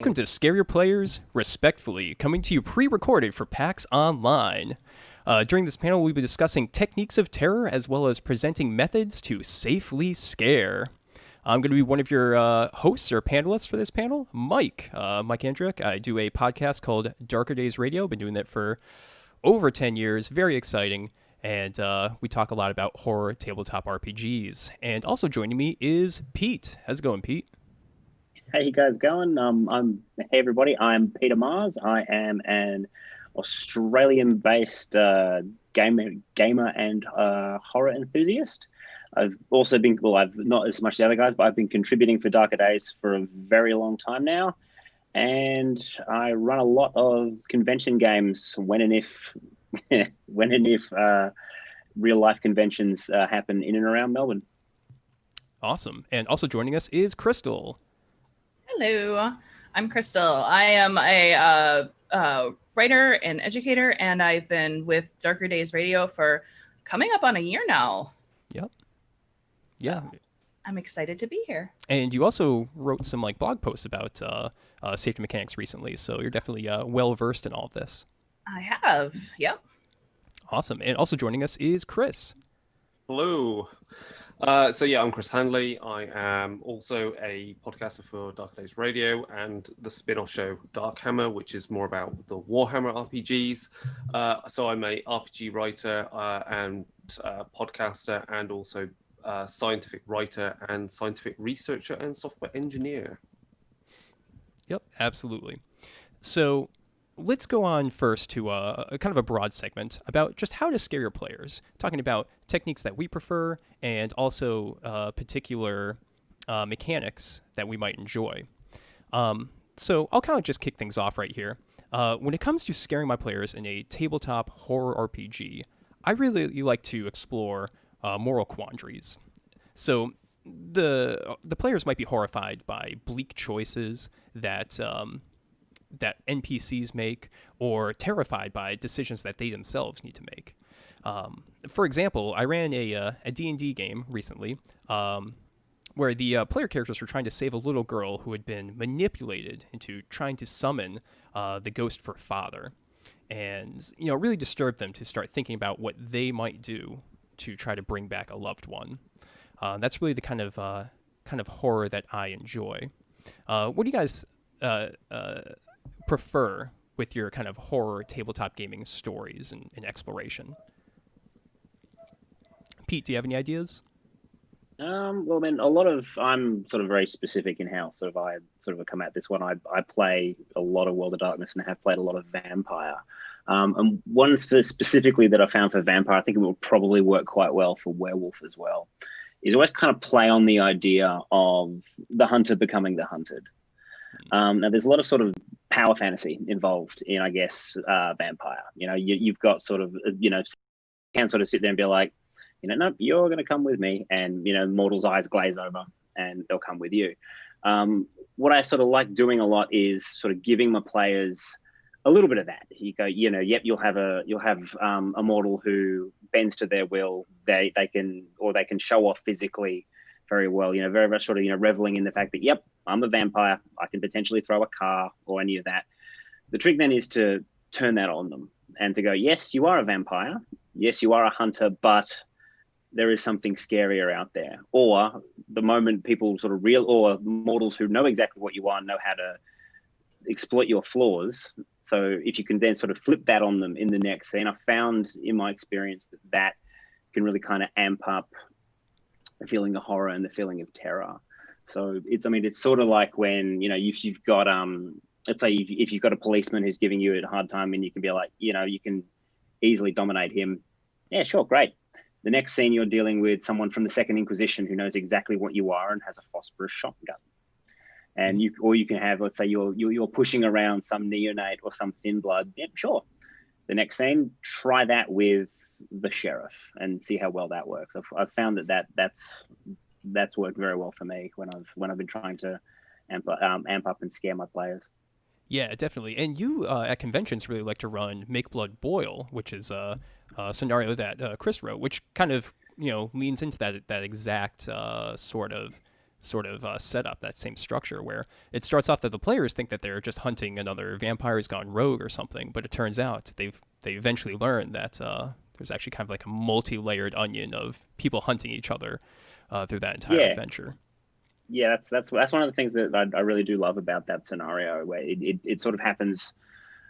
Welcome to Scare Your Players Respectfully, coming to you pre-recorded for PAX Online. During this panel, we'll be discussing techniques of terror as well as presenting methods to safely scare. I'm going to be one of your hosts or panelists for this panel, Mike Andryuk. I do a podcast called Darker Days Radio. Been doing that for over 10 years. Very exciting. And we talk a lot about horror tabletop RPGs. And also joining me is Pete. How's it going, Pete? How you guys going? Hey everybody. I'm Peter Mars. I am an Australian-based gamer and horror enthusiast. I've also been I've not as much as the other guys, but I've been contributing for Darker Days for a very long time now, and I run a lot of convention games when and if real life conventions happen in and around Melbourne. Awesome. And also joining us is Crystal. Hello, I'm Crystal. I am a writer and educator, and I've been with Darker Days Radio for coming up on a year now. Yep. Yeah. I'm excited to be here. And you also wrote some blog posts about safety mechanics recently, so you're definitely well versed in all of this. I have. Yep. Awesome. And also joining us is Chris. Hello. I'm Chris Handley. I am also a podcaster for Dark Days Radio and the spin-off show Dark Hammer, which is more about the Warhammer RPGs. So I'm a RPG writer and podcaster, and also scientific writer and scientific researcher and software engineer. Yep, absolutely. So let's go on first to a kind of a broad segment about just how to scare your players, talking about techniques that we prefer and also particular mechanics that we might enjoy. So I'll kind of just kick things off right here. When it comes to scaring my players in a tabletop horror RPG, I really like to explore moral quandaries. So the players might be horrified by bleak choices that NPCs make, or terrified by decisions that they themselves need to make. For example, I ran a D&D game recently where the player characters were trying to save a little girl who had been manipulated into trying to summon the ghost for father. And, it really disturbed them to start thinking about what they might do to try to bring back a loved one. That's really the kind of horror that I enjoy. What do you guys prefer with your kind of horror tabletop gaming stories and exploration? Pete, do you have any ideas? Well, man, I'm sort of very specific in how I come at this one. I play a lot of World of Darkness and have played a lot of Vampire. And one specifically that I found for Vampire, I think it will probably work quite well for Werewolf as well, is always kind of play on the idea of the hunter becoming the hunted. Now, there's a lot of sort of power fantasy involved in, I guess, Vampire. You've got sort of, can sort of sit there and be like, nope, you're going to come with me. And, mortals' eyes glaze over and they'll come with you. What I sort of like doing a lot is sort of giving my players a little bit of that. You go, yep, you'll have a mortal who bends to their will. They can show off physically very well, very much sort of, reveling in the fact that, yep, I'm a vampire. I can potentially throw a car or any of that. The trick then is to turn that on them and to go, yes, you are a vampire. Yes, you are a hunter, but there is something scarier out there. Or the moment people sort of or mortals who know exactly what you are know how to exploit your flaws. So if you can then sort of flip that on them in the next scene, I found in my experience that can really kind of amp up the feeling of horror and the feeling of terror. So it's sort of like when, if you've got, let's say if you've got a policeman who's giving you a hard time and you can be like, you can easily dominate him. Yeah, sure. Great. The next scene, you're dealing with someone from the Second Inquisition who knows exactly what you are and has a phosphorus shotgun. And you can have, let's say you're pushing around some neonate or some thin blood. Yeah, sure. The next scene, try that with the sheriff and see how well that works. I've found that's worked very well for me when I've been trying to amp up and scare my players. Yeah, definitely. And you at conventions really like to run Make Blood Boil, which is a scenario that Chris wrote, which kind of leans into that exact sort of sort of setup, that same structure, where it starts off that the players think that they're just hunting another vampire who's gone rogue or something, but it turns out they eventually learn that there's actually kind of like a multi-layered onion of people hunting each other through that entire adventure. Yeah, that's one of the things that I really do love about that scenario, where it sort of happens.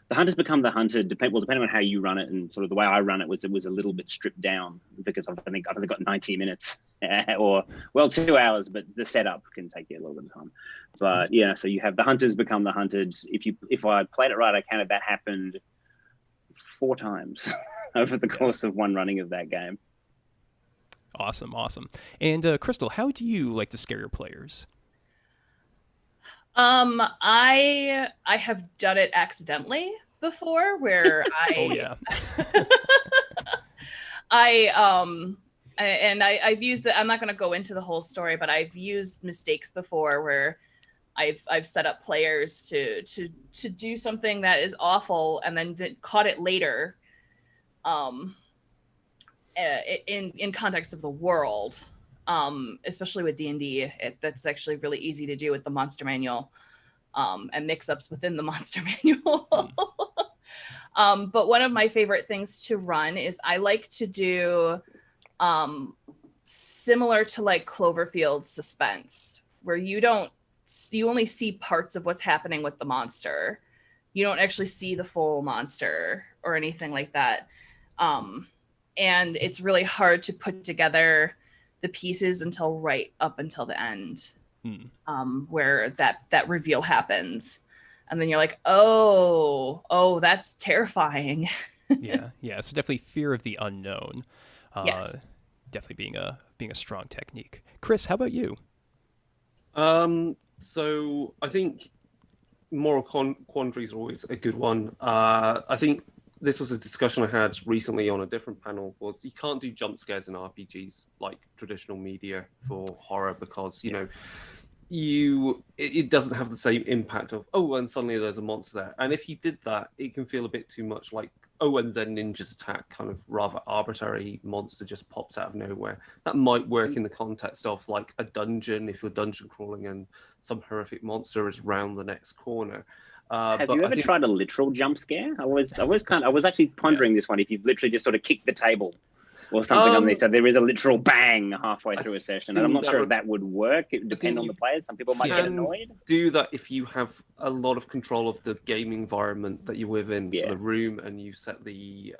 The hunters become the hunted, depending on how you run it, and sort of the way I run it was a little bit stripped down, because I've only got 90 minutes or 2 hours, but the setup can take you a little bit of time. But yeah, so you have the hunters become the hunted. If I played it right, I counted that happened 4 times over the course of one running of that game. Awesome. And Crystal, how do you like to scare your players? I have done it accidentally before, where I've used it. I'm not going to go into the whole story, but I've used mistakes before where I've set up players to do something that is awful, and then caught it later. In context of the world. Especially with D&D, that's actually really easy to do with the monster manual, and mix-ups within the monster manual. But one of my favorite things to run is I like to do similar to like Cloverfield suspense, where you only see parts of what's happening with the monster. You don't actually see the full monster or anything like that. And it's really hard to put together the pieces right up until the end, where that reveal happens. And then you're like, oh, that's terrifying. Yeah. So definitely fear of the unknown. Yes. Definitely being a strong technique. Chris, how about you? So I think moral quandaries are always a good one. I think this was a discussion I had recently on a different panel, was you can't do jump scares in RPGs like traditional media for horror, because, you know, it doesn't have the same impact of, oh, and suddenly there's a monster there. And if you did that, it can feel a bit too much like, oh, and then ninjas attack, kind of rather arbitrary monster just pops out of nowhere. That might work in the context of like a dungeon, if you're dungeon crawling and some horrific monster is round the next corner. Have you ever tried a literal jump scare? I was actually pondering this one. If you've literally just sort of kicked the table or something on there, so there is a literal bang halfway through a session, and I'm not sure if that would work. It depends on the players. Some people might get annoyed. Do that if you have a lot of control of the game environment that you're within, so the room, and you set the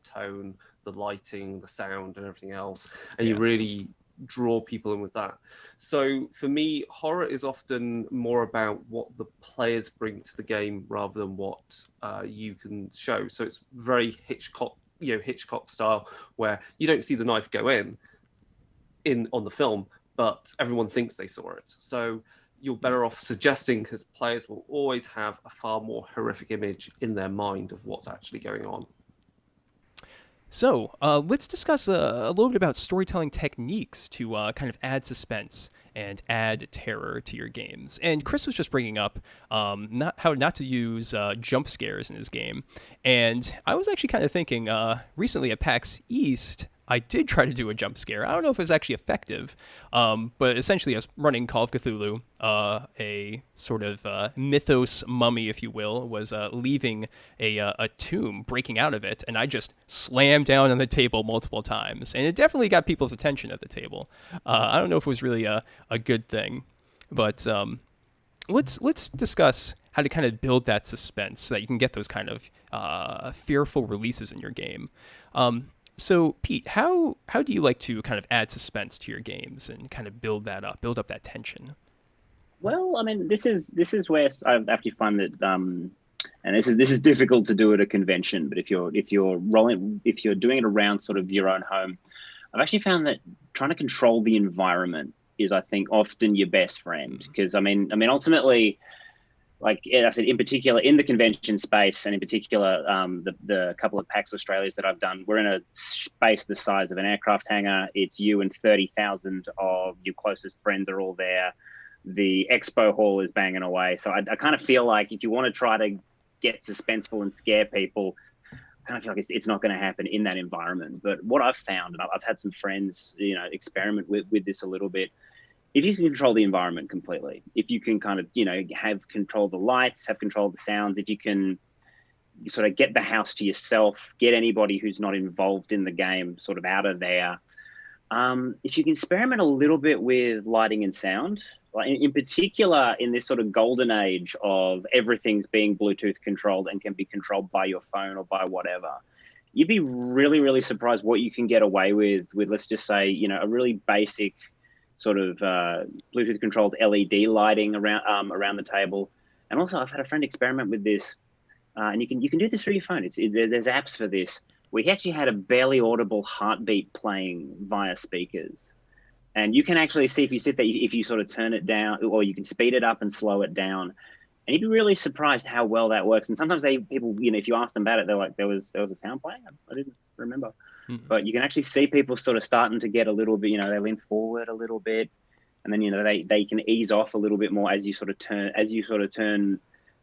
tone, the lighting, the sound, and everything else, and you really draw people in with that. So for me, horror is often more about what the players bring to the game rather than what you can show. So it's very Hitchcock style, where you don't see the knife go in on the film, but everyone thinks they saw it. So you're better off suggesting, because players will always have a far more horrific image in their mind of what's actually going on. So let's discuss a little bit about storytelling techniques to kind of add suspense and add terror to your games. And Chris was just bringing up how not to use jump scares in his game. And I was actually kind of thinking recently at PAX East, I did try to do a jump scare. I don't know if it was actually effective, but essentially I was running Call of Cthulhu. A sort of mythos mummy, if you will, was leaving a tomb, breaking out of it, and I just slammed down on the table multiple times. And it definitely got people's attention at the table. I don't know if it was really a good thing, but let's discuss how to kind of build that suspense so that you can get those kind of fearful releases in your game. So, Pete, how do you like to kind of add suspense to your games and kind of build up that tension? Well, I mean, this is where I've actually found that, and this is difficult to do at a convention. But if you're doing it around sort of your own home, I've actually found that trying to control the environment is, I think, often your best friend. Because I mean, ultimately, like I said, in particular, in the convention space, and in particular, the couple of PAX Australias that I've done, we're in a space the size of an aircraft hangar. It's you and 30,000 of your closest friends are all there. The expo hall is banging away. So I kind of feel like if you want to try to get suspenseful and scare people, I kind of feel like it's not going to happen in that environment. But what I've found, and I've had some friends, experiment with this a little bit, if you can control the environment completely, if you can kind of, have control of the lights, have control of the sounds, if you can sort of get the house to yourself, get anybody who's not involved in the game sort of out of there. If you can experiment a little bit with lighting and sound, like in particular in this sort of golden age of everything's being Bluetooth controlled and can be controlled by your phone or by whatever, you'd be really, really surprised what you can get away with, let's just say, a really basic sort of Bluetooth controlled LED lighting around the table. And also I've had a friend experiment with this, and you can do this through your phone. There's apps for this. We actually had a barely audible heartbeat playing via speakers. And you can actually see if you sit there, if you sort of turn it down, or you can speed it up and slow it down. And you'd be really surprised how well that works. And sometimes people, if you ask them about it, they're like, there was a sound playing? I didn't remember. Mm-hmm. But you can actually see people sort of starting to get a little bit, they lean forward a little bit. And then, they can ease off a little bit more as you sort of turn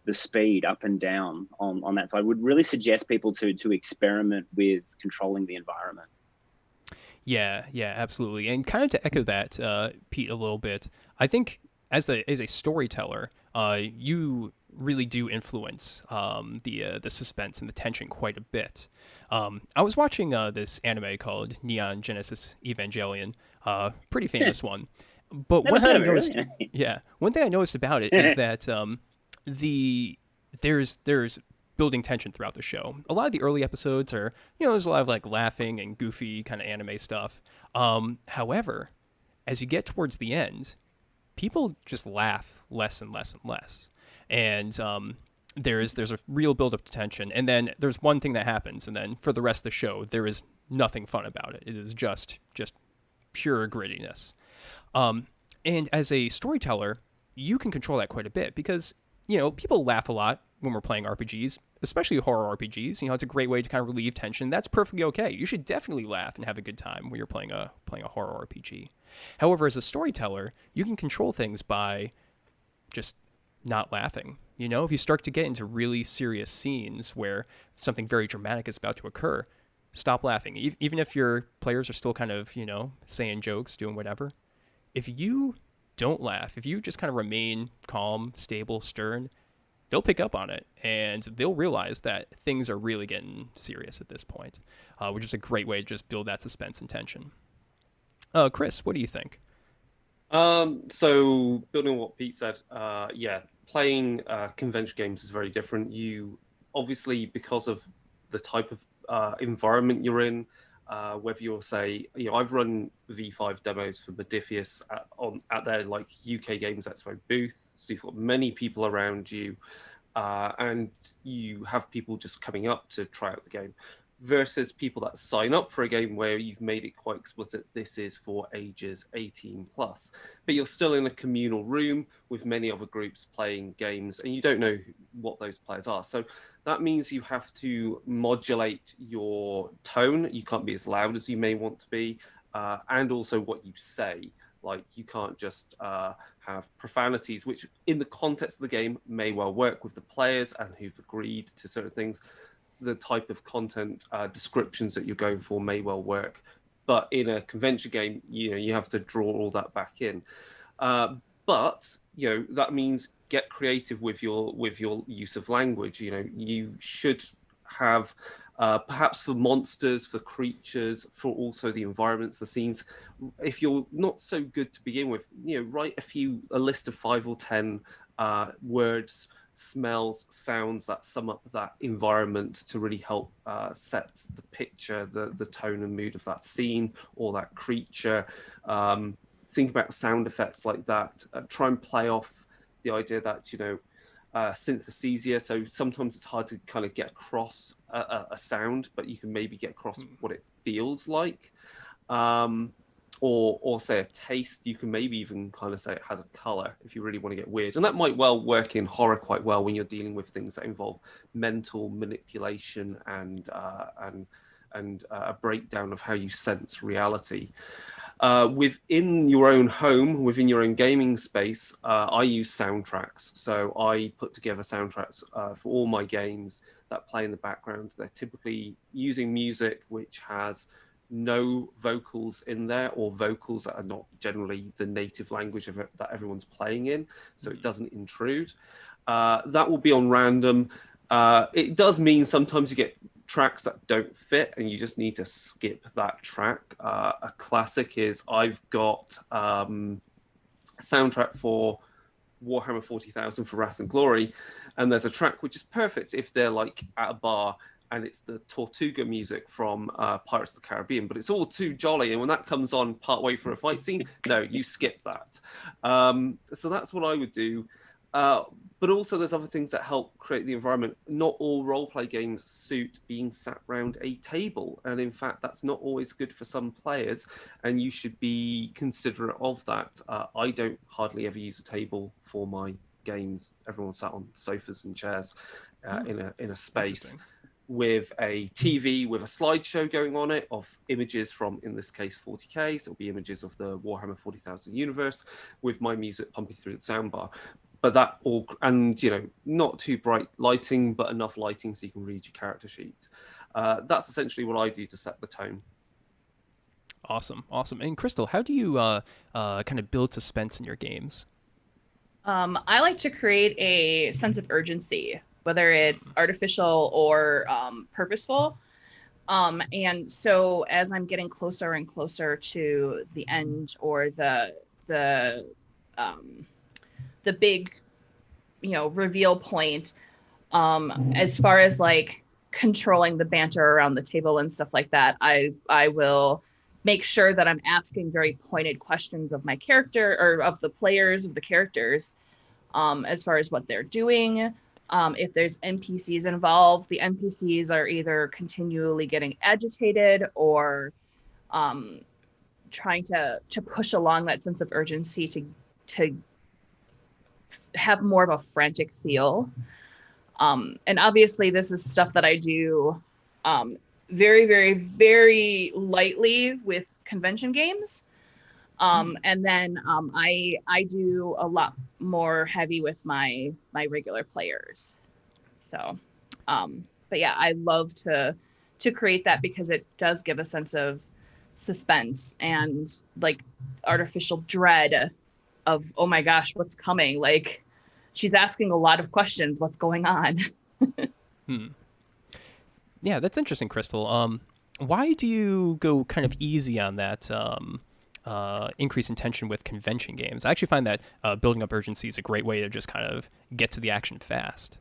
the speed up and down on that. So I would really suggest people to experiment with controlling the environment. Yeah, absolutely. And kind of to echo that, Pete, a little bit, I think as a storyteller, you really do influence the suspense and the tension quite a bit. I was watching this anime called Neon Genesis Evangelion, pretty famous one. But one thing I noticed, one thing I noticed about it is that there's building tension throughout the show. A lot of the early episodes are, there's a lot of like laughing and goofy kind of anime stuff. However, as you get towards the end, people just laugh less and less and less. And there's a real build-up to tension. And then there's one thing that happens, and then for the rest of the show, there is nothing fun about it. It is just pure grittiness. And as a storyteller, you can control that quite a bit because, people laugh a lot when we're playing RPGs, especially horror RPGs. It's a great way to kind of relieve tension. That's perfectly okay. You should definitely laugh and have a good time when you're playing a horror RPG. However, as a storyteller, you can control things by just not laughing. If you start to get into really serious scenes where something very dramatic is about to occur, stop laughing. Even if your players are still kind of, saying jokes, doing whatever. If you don't laugh, if you just kind of remain calm, stable, stern, they'll pick up on it and they'll realize that things are really getting serious at this point, which is a great way to just build that suspense and tension. Chris, what do you think? So building on what Pete said, playing convention games is very different. You obviously, because of the type of environment you're in, whether you're I've run V5 demos for Modifius at their like UK Games Expo booth, so you've got many people around you, and you have people just coming up to try out the game, versus people that sign up for a game where you've made it quite explicit this is for ages 18 plus, but you're still in a communal room with many other groups playing games and you don't know what those players are. So that means you have to modulate your tone. You can't be as loud as you may want to be, and also what you say. Like you can't just have profanities, which in the context of the game may well work with the players and who've agreed to certain things. The type of content descriptions that you're going for may well work, but in a convention game, you have to draw all that back in. But that means get creative with your use of language. You should have perhaps for monsters, for creatures, for also the environments, the scenes. If you're not so good to begin with, write a list of 5 or 10 words, smells, sounds that sum up that environment to really help set the picture, the tone and mood of that scene or that creature. Think about sound effects like that. Try and play off the idea that synesthesia. So sometimes it's hard to kind of get across a sound, but you can maybe get across what it feels like. Or say a taste, you can maybe even kind of say it has a color if you really want to get weird. And that might well work in horror quite well when you're dealing with things that involve mental manipulation and a breakdown of how you sense reality. Within your own home, within your own gaming space, I use soundtracks. So I put together soundtracks for all my games that play in the background. They're typically using music which has no vocals in there, or vocals that are not generally the native language that everyone's playing in, so it doesn't intrude. That will be on random. It does mean sometimes you get tracks that don't fit and you just need to skip that track. A classic is I've got a soundtrack for Warhammer 40,000 for Wrath and Glory, and there's a track which is perfect if they're like at a bar, and it's the Tortuga music from Pirates of the Caribbean, but it's all too jolly, and when that comes on partway through a fight scene, no, you skip that. So that's what I would do. But also there's other things that help create the environment. Not all roleplay games suit being sat around a table, and in fact that's not always good for some players, and you should be considerate of that. I don't hardly ever use a table for my games. Everyone sat on sofas and chairs in a space with a TV with a slideshow going on it of images from, in this case, 40K, so it'll be images of the Warhammer 40,000 universe with my music pumping through the soundbar. But that all, and not too bright lighting, but enough lighting so you can read your character sheet. That's essentially what I do to set the tone. Awesome. And Crystal, how do you kind of build suspense in your games? I like to create a sense of urgency, whether it's artificial or purposeful. And so as I'm getting closer and closer to the end or the big, reveal point, as far as like controlling the banter around the table and stuff like that, I will make sure that I'm asking very pointed questions of my character or of the players, of the characters, as far as what they're doing. If there's NPCs involved, the NPCs are either continually getting agitated or trying to push along that sense of urgency to have more of a frantic feel. And obviously this is stuff that I do very, very, very lightly with convention games. And then I do a lot more heavy with my regular players. So, but yeah, I love to create that because it does give a sense of suspense and like artificial dread of, oh my gosh, what's coming? Like she's asking a lot of questions. What's going on? Yeah, that's interesting, Crystal. Why do you go kind of easy on that increase in tension with convention games? I actually find that building up urgency is a great way to just kind of get to the action fast.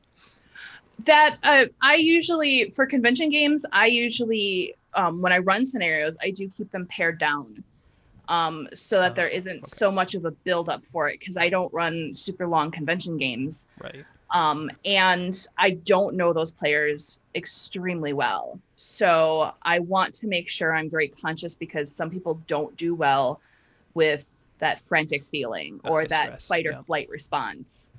That I usually, for convention games, when I run scenarios, I do keep them pared down so that there isn't so much of a build up for it, because I don't run super long convention games. Right. And I don't know those players extremely well. So I want to make sure I'm very conscious, because some people don't do well with that frantic feeling or that stress, fight or flight response.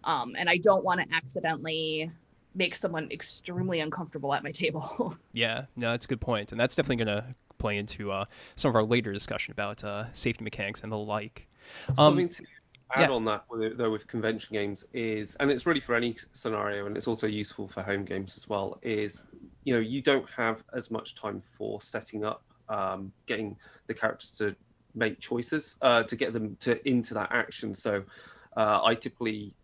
And I don't want to accidentally make someone extremely uncomfortable at my table. Yeah, no, that's a good point. And that's definitely going to play into some of our later discussion about safety mechanics and the like. Something to add on that, with convention games is, and it's really for any scenario, and it's also useful for home games as well, is, you don't have as much time for setting up, getting the characters to make choices, to get them into that action. So I typically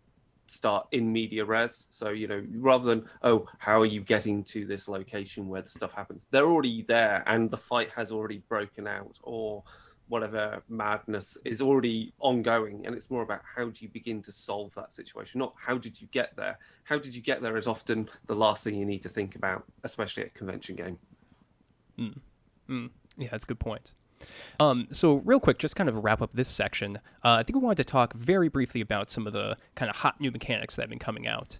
start in media res. So, rather than, oh, how are you getting to this location where the stuff happens? They're already there and the fight has already broken out, or whatever madness is already ongoing. And it's more about how do you begin to solve that situation, not how did you get there. How did you get there is often the last thing you need to think about, especially at a convention game. Yeah, that's a good point. So real quick, just kind of wrap up this section. I think we wanted to talk very briefly about some of the kind of hot new mechanics that have been coming out.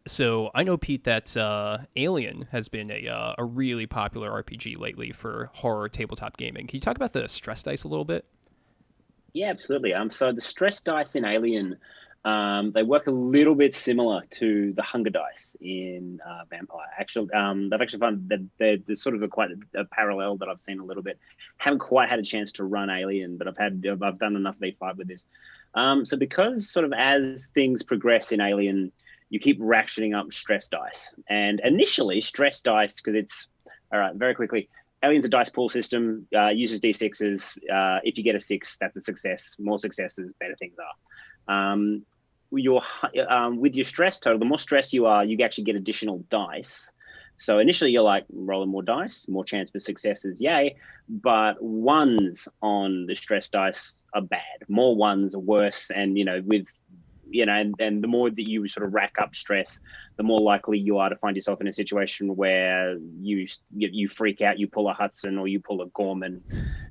So I know, Pete, that Alien has been a really popular RPG lately for horror tabletop gaming. Can you talk about the stress dice a little bit? Yeah, absolutely. So the stress dice in Alien, they work a little bit similar to the hunger dice in Vampire. Actually, they've actually found that there's sort of quite a parallel that I've seen a little bit. Haven't quite had a chance to run Alien, but I've done enough V5 with this. So because sort of as things progress in Alien, you keep ratcheting up stress dice. And initially, stress dice, because it's, all right, very quickly, Alien's a dice pool system, uses D6s. If you get a 6, that's a success. More successes, better things are. With your stress total, the more stressed you are, you actually get additional dice. So initially you're like rolling more dice, more chance for successes, yay. But ones on the stress dice are bad. More ones are worse. And, and the more that you sort of rack up stress, the more likely you are to find yourself in a situation where you freak out, you pull a Hudson or you pull a Gorman,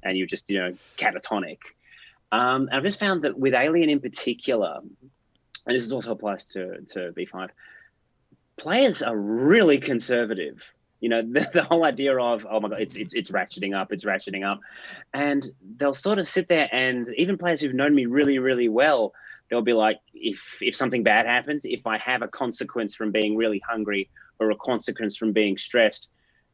and you're just, catatonic. I've just found that with Alien in particular, and this also applies to B5, players are really conservative. The whole idea of, oh my God, it's ratcheting up. And they'll sort of sit there, and even players who've known me really, really well, they'll be like, if something bad happens, if I have a consequence from being really hungry or a consequence from being stressed,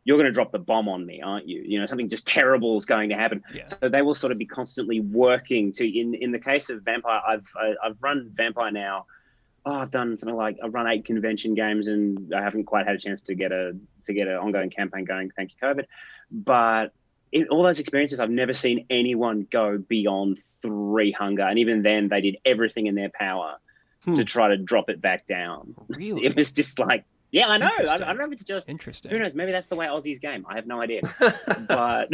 you're going to drop the bomb on me, aren't you? Something just terrible is going to happen. Yeah. So they will sort of be constantly working to, in the case of Vampire, I've run Vampire now. I've done something like, I've run 8 convention games, and I haven't quite had a chance to get an ongoing campaign going. Thank you, COVID. But in all those experiences, I've never seen anyone go beyond 3 hunger. And even then they did everything in their power to try to drop it back down. Really? It was just like, yeah, I know. I don't know if it's just interesting. Who knows? Maybe that's the way Aussies game. I have no idea. But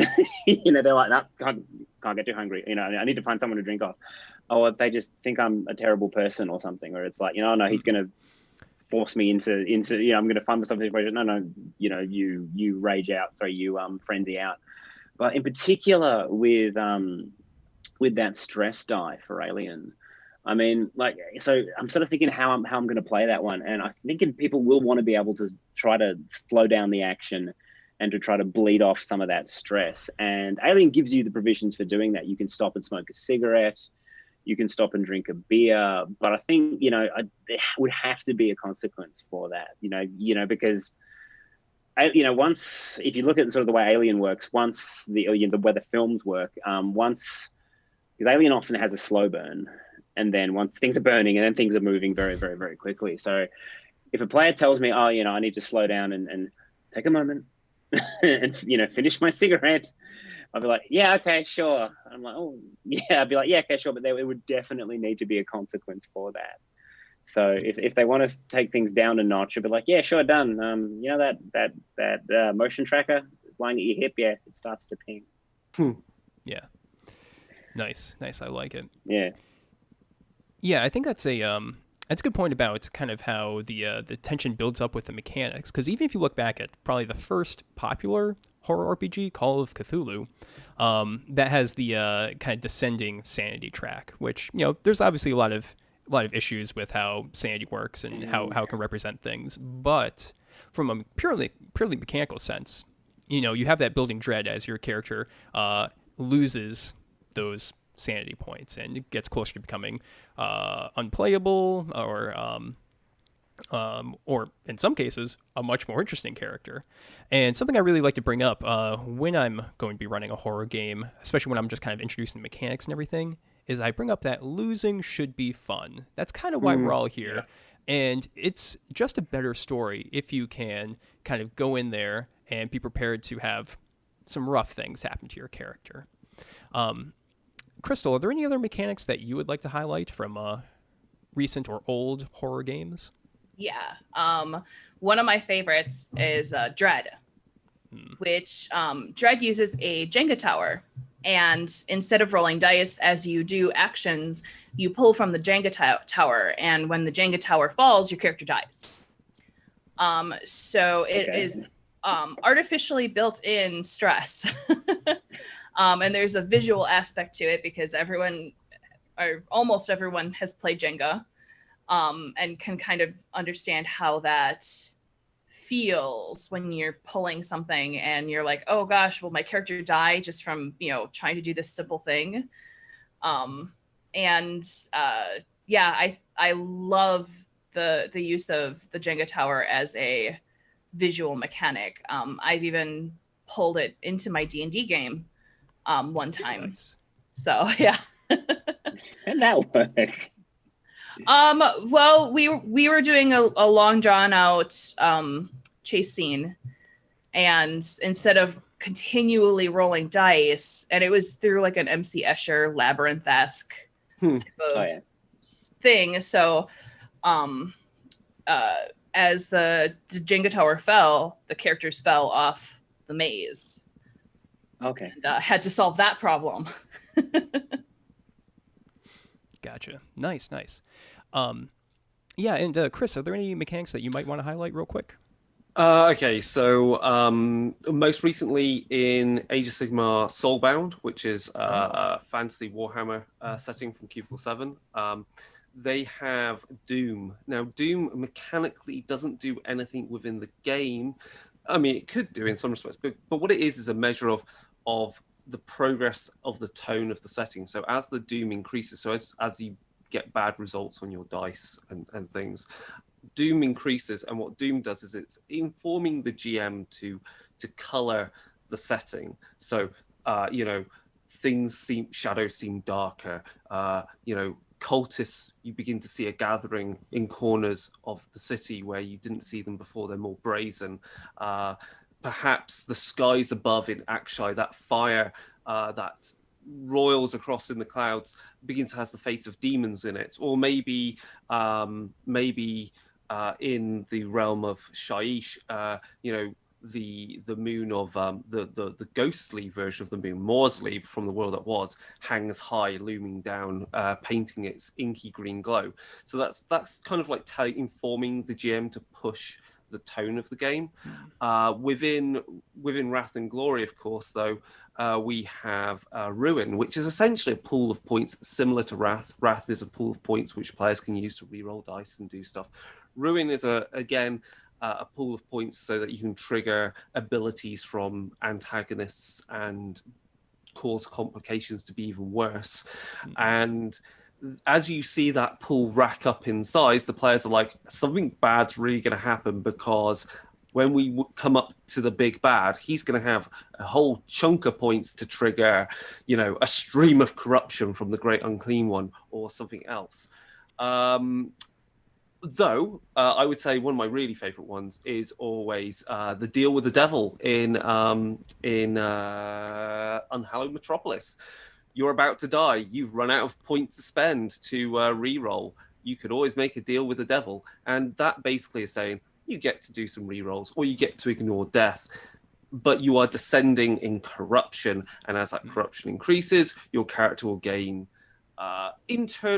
they're like, no, can't get too hungry. I need to find someone to drink off. Or they just think I'm a terrible person or something. Or it's like, no, he's going to force me into I'm going to find myself in a situation. No, you rage out. Sorry, you frenzy out. But in particular with that stress die for Alien, I mean, so I'm sort of thinking how I'm going to play that one, and I'm thinking people will want to be able to try to slow down the action and to try to bleed off some of that stress. And Alien gives you the provisions for doing that. You can stop and smoke a cigarette, you can stop and drink a beer, but I think there would have to be a consequence for that. Because once, if you look at sort of the way Alien works, once the way the films work, because Alien often has a slow burn. And then once things are burning, and then things are moving very, very, very quickly. So if a player tells me, I need to slow down and take a moment and, finish my cigarette, I'll be like, yeah, okay, sure. I'm like, oh, yeah. I'd be like, yeah, okay, sure. But there would definitely need to be a consequence for that. So if they want to take things down a notch, I'll be like, yeah, sure, done. That motion tracker lying at your hip, yeah, it starts to ping. Yeah. Nice. I like it. Yeah. Yeah, I think that's a good point about kind of how the tension builds up with the mechanics. Because even if you look back at probably the first popular horror RPG, Call of Cthulhu, that has the kind of descending sanity track, which there's obviously a lot of issues with how sanity works and how it can represent things. But from a purely mechanical sense, you have that building dread as your character loses those sanity points and it gets closer to becoming unplayable or in some cases a much more interesting character. And something I really like to bring up when I'm going to be running a horror game, especially when I'm just kind of introducing the mechanics and everything, is I bring up that losing should be fun. That's kind of why we're all here. Yeah. And it's just a better story if you can kind of go in there and be prepared to have some rough things happen to your character. Crystal, are there any other mechanics that you would like to highlight from recent or old horror games? Yeah. One of my favorites is Dread, which Dread uses a Jenga tower. And instead of rolling dice as you do actions, you pull from the Jenga tower. And when the Jenga tower falls, your character dies. So it is artificially built in stress. And there's a visual aspect to it because almost everyone has played Jenga and can kind of understand how that feels when you're pulling something and you're like, oh gosh, will my character die just from, trying to do this simple thing? I love the use of the Jenga tower as a visual mechanic. I've even pulled it into my D&D game one time. Nice. So yeah. And that work? Well, we were doing a long drawn out chase scene, and instead of continually rolling dice, and it was through like an MC Escher labyrinth-esque type of thing. So as the Jenga tower fell, the characters fell off the maze. Okay. And, had to solve that problem. Gotcha. Nice. Yeah, and Chris, are there any mechanics that you might want to highlight real quick? Okay, so most recently in Age of Sigmar Soulbound, which is a fantasy Warhammer setting from Cubicle 7, they have Doom. Now, Doom mechanically doesn't do anything within the game. I mean, it could do in some respects, but what it is a measure of the progress of the tone of the setting. So as the Doom increases, so as you get bad results on your dice and things, Doom increases, and what Doom does is it's informing the GM to color the setting. So shadows seem darker. Cultists, you begin to see a gathering in corners of the city where you didn't see them before. They're more brazen. Perhaps the skies above in Akshai, that fire that roils across in the clouds, begins to have the face of demons in it. Or maybe in the realm of Shaiish, the moon of the ghostly version of the moon, Morsley from the world that was, hangs high, looming down, painting its inky green glow. So that's kind of like informing the GM to push the tone of the game. Within Wrath and Glory, of course, though, we have Ruin, which is essentially a pool of points similar to Wrath. Wrath is a pool of points which players can use to reroll dice and do stuff. Ruin is a pool of points so that you can trigger abilities from antagonists and cause complications to be even worse. And as you see that pool rack up in size, the players are like, something bad's really going to happen, because when we come up to the big bad, he's going to have a whole chunk of points to trigger, a stream of corruption from the Great Unclean One or something else. Though I would say one of my really favorite ones is always the deal with the devil in Unhallowed Metropolis. You're about to die. You've run out of points to spend to re-roll. You could always make a deal with the devil, and that basically is saying you get to do some re-rolls, or you get to ignore death, but you are descending in corruption, and as that corruption increases, your character will gain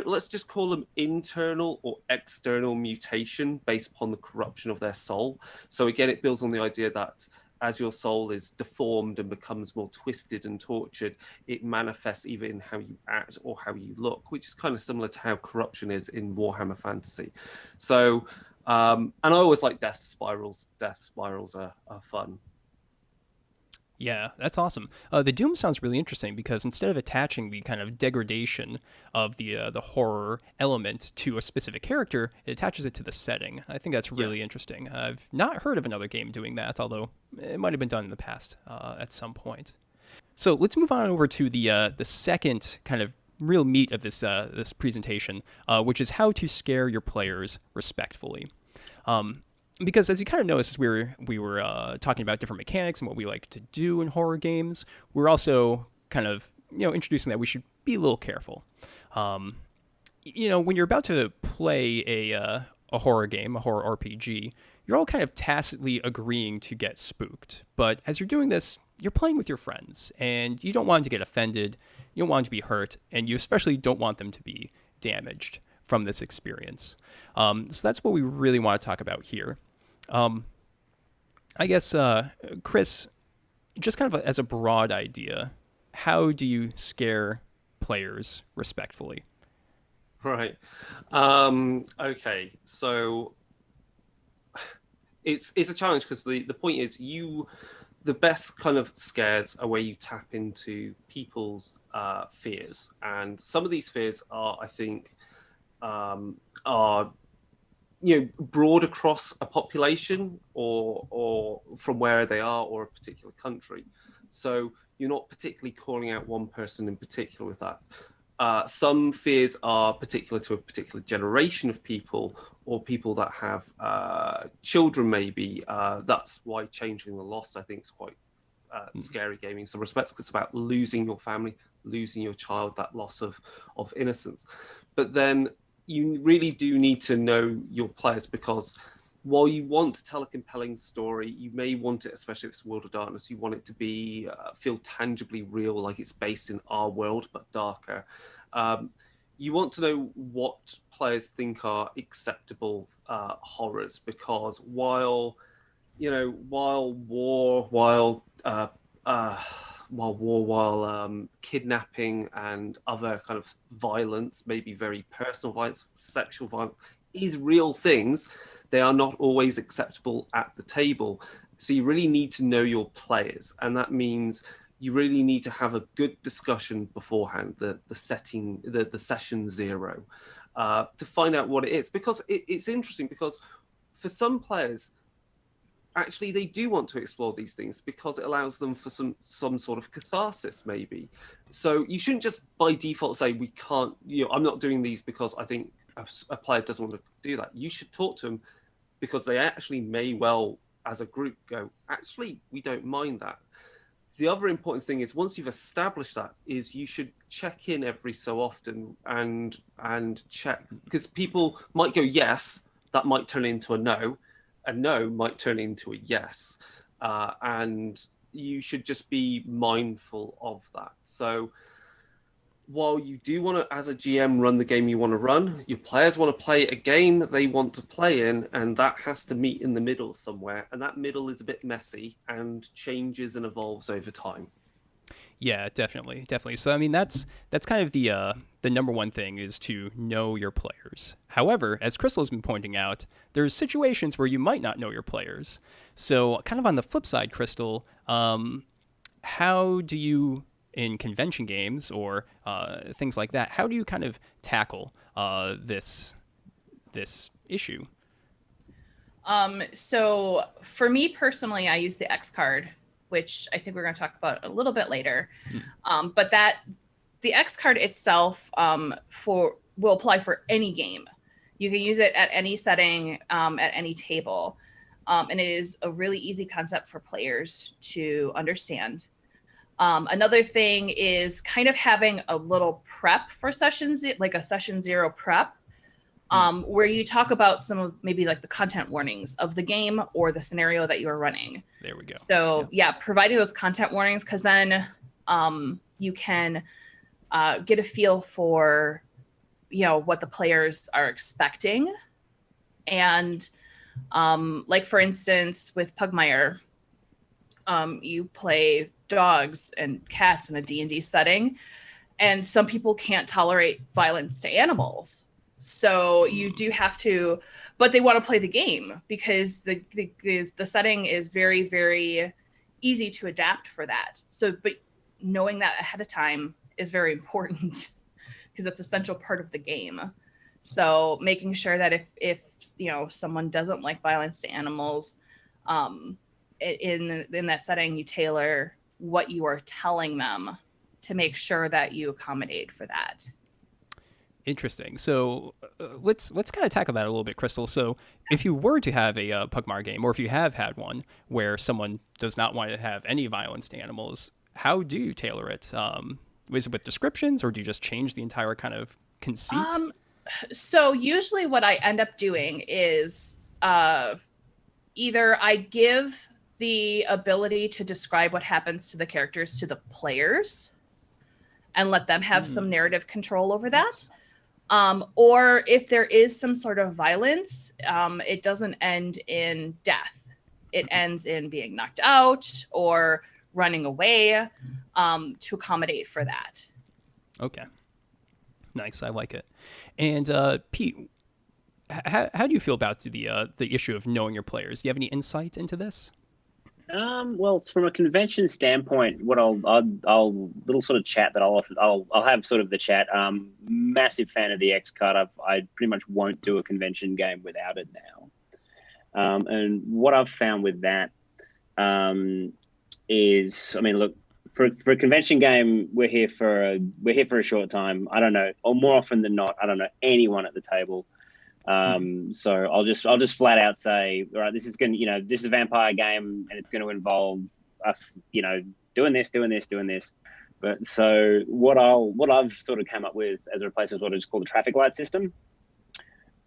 let's just call them internal or external mutation based upon the corruption of their soul. So again, it builds on the idea that as your soul is deformed and becomes more twisted and tortured, it manifests either in how you act or how you look, which is kind of similar to how corruption is in Warhammer Fantasy. So, and I always like death spirals. Death spirals are fun. Yeah, that's awesome. The Doom sounds really interesting because instead of attaching the kind of degradation of the horror element to a specific character, it attaches it to the setting. I think that's really interesting. I've not heard of another game doing that, although it might have been done in the past at some point. So let's move on over to the second kind of real meat of this presentation, which is how to scare your players respectfully. Because as you kind of noticed, as we were talking about different mechanics and what we like to do in horror games, we're also kind of introducing that we should be a little careful. When you're about to play a horror game, a horror RPG, you're all kind of tacitly agreeing to get spooked. But as you're doing this, you're playing with your friends, and you don't want them to get offended, you don't want them to be hurt, and you especially don't want them to be damaged from this experience. So that's what we really want to talk about here. I guess, Chris, just kind of as a broad idea, how do you scare players respectfully? Right. Okay. So it's a challenge because the point is the best kind of scares are where you tap into people's fears, and some of these fears are, I think, are broad across a population or from where they are or a particular country. So you're not particularly calling out one person in particular with that. Some fears are particular to a particular generation of people or people that have children maybe. That's why Changing the Lost, I think, is quite scary gaming in some respects, because it's about losing your family, losing your child, that loss of innocence. But then you really do need to know your players, because while you want to tell a compelling story, you may want it, especially if it's World of Darkness, you want it to be feel tangibly real, like it's based in our world but darker. You want to know what players think are acceptable horrors, because while kidnapping and other kind of violence, maybe very personal violence, sexual violence, is real things, they are not always acceptable at the table. So you really need to know your players, and that means you really need to have a good discussion beforehand, the session zero, to find out what it is. Because it's interesting, because for some players, actually they do want to explore these things because it allows them for some sort of catharsis, maybe. So you shouldn't just by default say, we can't, I'm not doing these because I think a player doesn't want to do that. You should talk to them, because they actually may well, as a group, go, actually, we don't mind that. The other important thing is, once you've established that, is you should check in every so often and check, because people might go yes, that might turn into a no might turn into a yes, and you should just be mindful of that. So while you do want to, as a GM, run the game you want to run, your players want to play a game that they want to play in, and that has to meet in the middle somewhere. And that middle is a bit messy and changes and evolves over time. Yeah, definitely. So, I mean, that's kind of the number one thing, is to know your players. However, as Crystal's been pointing out, there's situations where you might not know your players. So, kind of on the flip side, Crystal, how do you, in convention games or things like that, how do you kind of tackle this issue? So for me personally, I use the X card, which I think we're going to talk about a little bit later. But the X card itself will apply for any game. You can use it at any setting, at any table. And it is a really easy concept for players to understand. Another thing is kind of having a little prep for sessions, like a session zero prep, where you talk about some of maybe like the content warnings of the game or the scenario that you are running. There we go. So yeah, providing those content warnings, because then you can get a feel for, what the players are expecting. And like, for instance, with Pugmire, you play dogs and cats in a D&D setting, and some people can't tolerate violence to animals. So you do have to, but they want to play the game because the setting is very, very easy to adapt for that. So, but knowing that ahead of time is very important because it's an essential part of the game. So making sure that if someone doesn't like violence to animals, in that setting, you tailor what you are telling them to make sure that you accommodate for that. Interesting. So let's kind of tackle that a little bit, Crystal. So if you were to have a Pugmire game, or if you have had one where someone does not want to have any violence to animals, how do you tailor it? Is it with descriptions, or do you just change the entire kind of conceit? So usually what I end up doing is either I give the ability to describe what happens to the characters to the players and let them have some narrative control over that. Or if there is some sort of violence, it doesn't end in death. It ends in being knocked out or running away, to accommodate for that. Okay. Nice. I like it. And Pete, how do you feel about the issue of knowing your players? Do you have any insight into this? Well, from a convention standpoint, what I'll little sort of chat that I'll have sort of the chat. Massive fan of the X card. I pretty much won't do a convention game without it now. And what I've found with that is, I mean, look, for a convention game, we're here for a short time. I don't know, or more often than not, I don't know anyone at the table. So I'll just flat out say, all right, this is a vampire game, and it's going to involve us, doing this. But so what I've sort of come up with as a replacement is what I just call the traffic light system,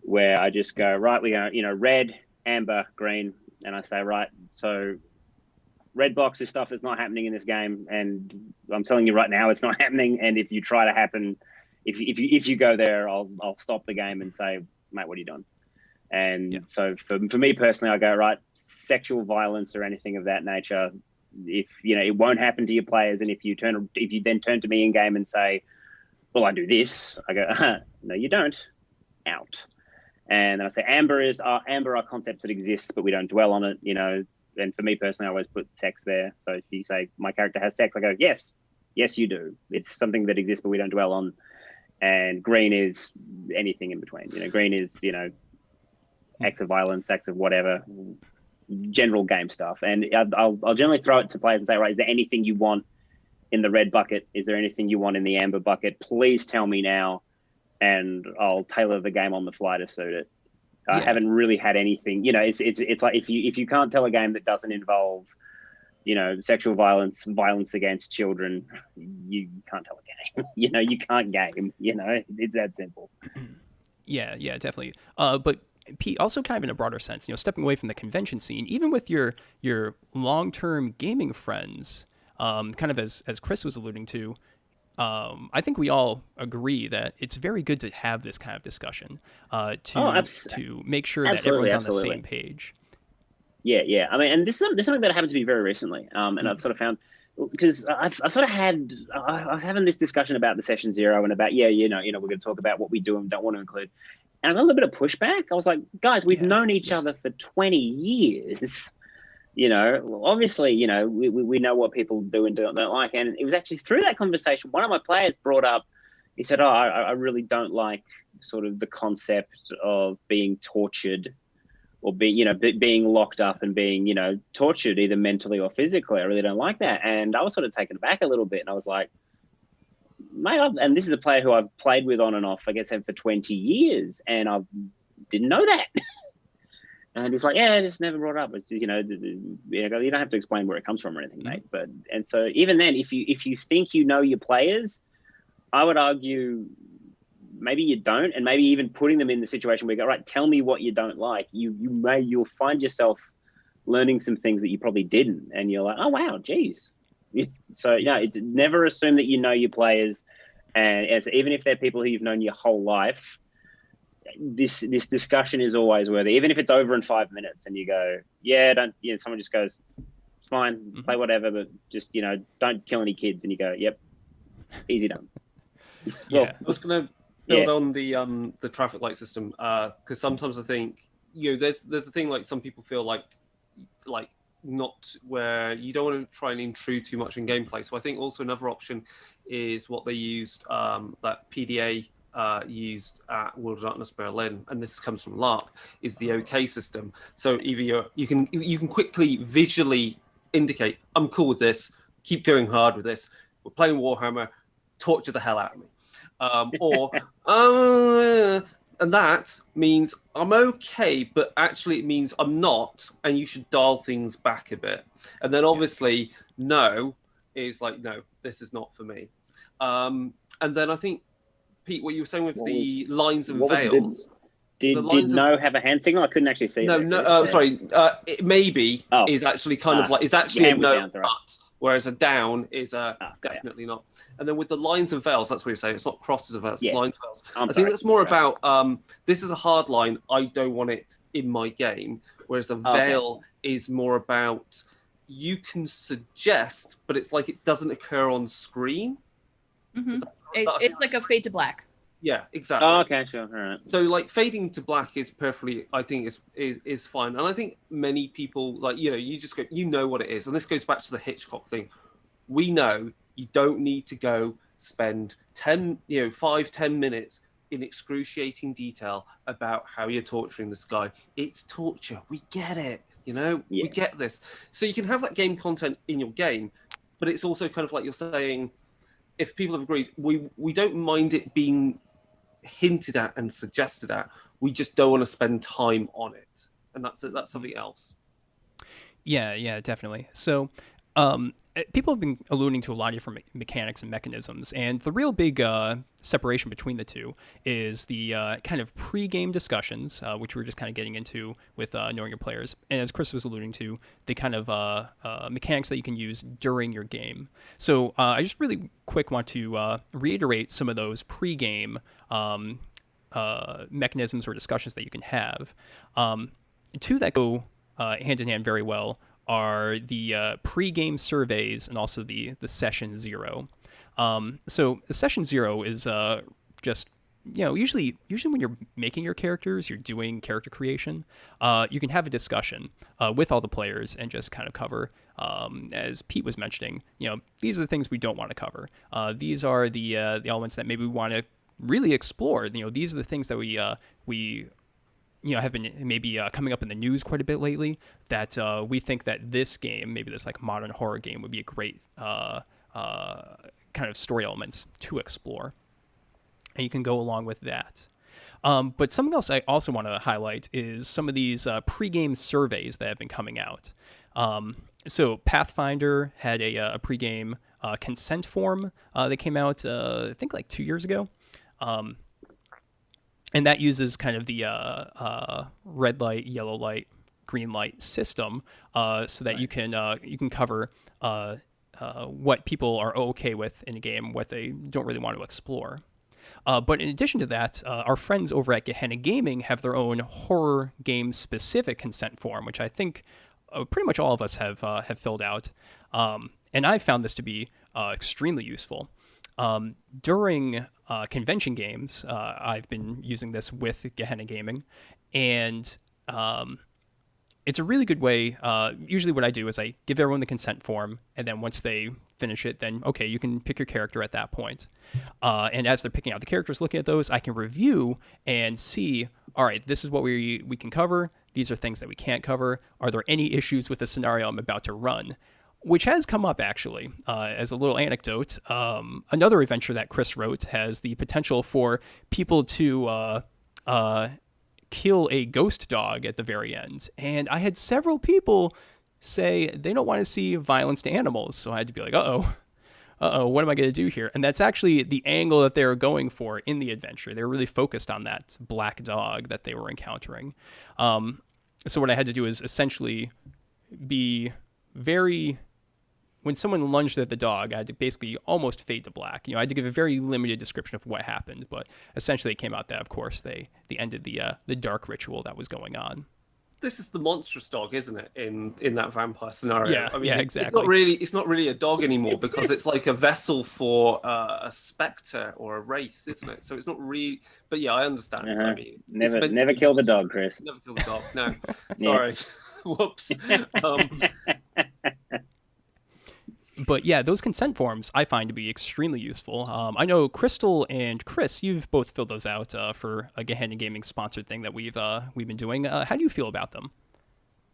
where I just go, right, we go, red, amber, green, and I say, right, so red box is stuff that's not happening in this game, and I'm telling you right now, it's not happening. And if you try to happen, if you go there, I'll stop the game and say, mate, what are you doing? And so for me personally, I go, right, sexual violence or anything of that nature, if it won't happen to your players, and if you then turn to me in game and say, well, I do this, I go, no, you don't, out. And then I say amber are concepts that exist, but we don't dwell on it, And for me personally, I always put sex there. So if you say my character has sex, I go, yes, you do. It's something that exists, but we don't dwell on. And green is anything in between. Green is acts of violence, acts of whatever, general game stuff. And I'll generally throw it to players and say, right, is there anything you want in the red bucket? Is there anything you want in the amber bucket? Please tell me now, and I'll tailor the game on the fly to suit it. I haven't really had anything, it's like if you can't tell a game that doesn't involve, sexual violence against children, you can't tell a game. You can't game, it's that simple. Yeah, definitely. But Pete, also kind of in a broader sense, stepping away from the convention scene, even with your long-term gaming friends, kind of as Chris was alluding to, I think we all agree that it's very good to have this kind of discussion to make sure that everyone's on the same page. Yeah. I mean, and this is something that happened to me very recently, and I've sort of found, because I was having this discussion about the session zero and about we're going to talk about what we do and don't want to include, and I got a little bit of pushback. I was like, guys, we've known each other for 20 years. Obviously, we know what people do and don't like. And it was actually through that conversation, one of my players brought up, he said, I really don't like sort of the concept of being tortured or being locked up and being, tortured either mentally or physically. I really don't like that. And I was sort of taken aback a little bit. And I was like, mate, and this is a player who I've played with on and off, I guess, for 20 years. And I didn't know that. And he's like, I just never brought it up. It's, you don't have to explain where it comes from or anything, mate. And so even then, if you think your players, I would argue maybe you don't, and maybe even putting them in the situation where you go, right, tell me what you don't like. You'll find yourself learning some things that you probably didn't, and you're like, oh wow, geez. So it's never assume that your players, and even if they're people who you've known your whole life. This discussion is always worthy, even if it's over in 5 minutes and you go, someone just goes, it's fine, play whatever, but just, don't kill any kids. And you go, yep, easy done. I was going to build on the traffic light system, because sometimes I think, there's the thing, like some people feel like not where you don't want to try and intrude too much in gameplay. So I think also another option is what they used, that PDA used at World of Darkness Berlin, and this comes from LARP, is the OK system. So either you can quickly visually indicate, I'm cool with this, keep going hard with this, we're playing Warhammer, torture the hell out of me, and that means I'm okay, but actually it means I'm not, and you should dial things back a bit. And then obviously no is like, no, this is not for me. And then I think, Pete, what you were saying with the lines and veils. Did no have a hand signal? I couldn't actually see it. Sorry. It maybe is actually kind of like, is actually a no, but, whereas a down is a definitely not. And then with the lines and veils, that's what you're saying. It's not crosses and veils, lines and veils. I think that's more about, this is a hard line, I don't want it in my game. Whereas a veil is more about, you can suggest, but it's like it doesn't occur on screen. Mm-hmm. It's like a fade to black. Yeah, exactly. Oh, okay, sure. All right. So like fading to black is perfectly, I think is fine. And I think many people, like, you just go, what it is. And this goes back to the Hitchcock thing. We know you don't need to go spend 10 minutes in excruciating detail about how you're torturing this guy. It's torture. We get it. We get this. So you can have that game content in your game, but it's also kind of like you're saying, if people have agreed, we don't mind it being hinted at and suggested at. We just don't want to spend time on it, and that's something else. Yeah, definitely. So People have been alluding to a lot of different mechanics and mechanisms, and the real big separation between the two is the kind of pre-game discussions, which we're just kind of getting into with knowing your players, and as Chris was alluding to, the kind of mechanics that you can use during your game. So I just really quick want to reiterate some of those pre-game mechanisms or discussions that you can have. Two that go hand in hand very well are the pre-game surveys and also the session zero. So the session zero is just, usually when you're making your characters, you're doing character creation, you can have a discussion with all the players and just kind of cover, as Pete was mentioning, these are the things we don't want to cover. These are the elements that maybe we want to really explore. These are the things that we have been maybe coming up in the news quite a bit lately, that we think that this game, maybe this like modern horror game, would be a great kind of story elements to explore. And you can go along with that. But something else I also want to highlight is some of these pre-game surveys that have been coming out. So Pathfinder had a pre-game consent form that came out, I think like 2 years ago. And that uses kind of the red light, yellow light, green light system, so that you can cover what people are okay with in a game, what they don't really want to explore. But in addition to that, our friends over at Gehenna Gaming have their own horror game specific consent form, which I think pretty much all of us have filled out. And I've found this to be extremely useful. During convention games, I've been using this with Gehenna Gaming, and it's a really good way. Usually what I do is I give everyone the consent form, and then once they finish it, then, okay, you can pick your character at that point. And as they're picking out the characters, looking at those, I can review and see, all right, this is what we can cover. These are things that we can't cover. Are there any issues with the scenario I'm about to run? Which has come up, actually, as a little anecdote. Another adventure that Chris wrote has the potential for people to kill a ghost dog at the very end. And I had several people say they don't want to see violence to animals. So I had to be like, uh-oh, what am I going to do here? And that's actually the angle that they were going for in the adventure. They were really focused on that black dog that they were encountering. So what I had to do is essentially be very... When someone lunged at the dog, I had to basically almost fade to black. I had to give a very limited description of what happened, but essentially it came out that, of course, they ended the dark ritual that was going on. This is the monstrous dog, isn't it? In that vampire scenario. Yeah, I mean, yeah, exactly. It's not really a dog anymore because it's like a vessel for a specter or a wraith, isn't it? So it's not really. But yeah, I understand. Uh-huh. I mean, never kill the dog, Chris. Never kill the dog. No, sorry. Whoops. But yeah, those consent forms I find to be extremely useful. I know Crystal and Chris, you've both filled those out for a Gehenna Gaming sponsored thing that we've been doing. How do you feel about them?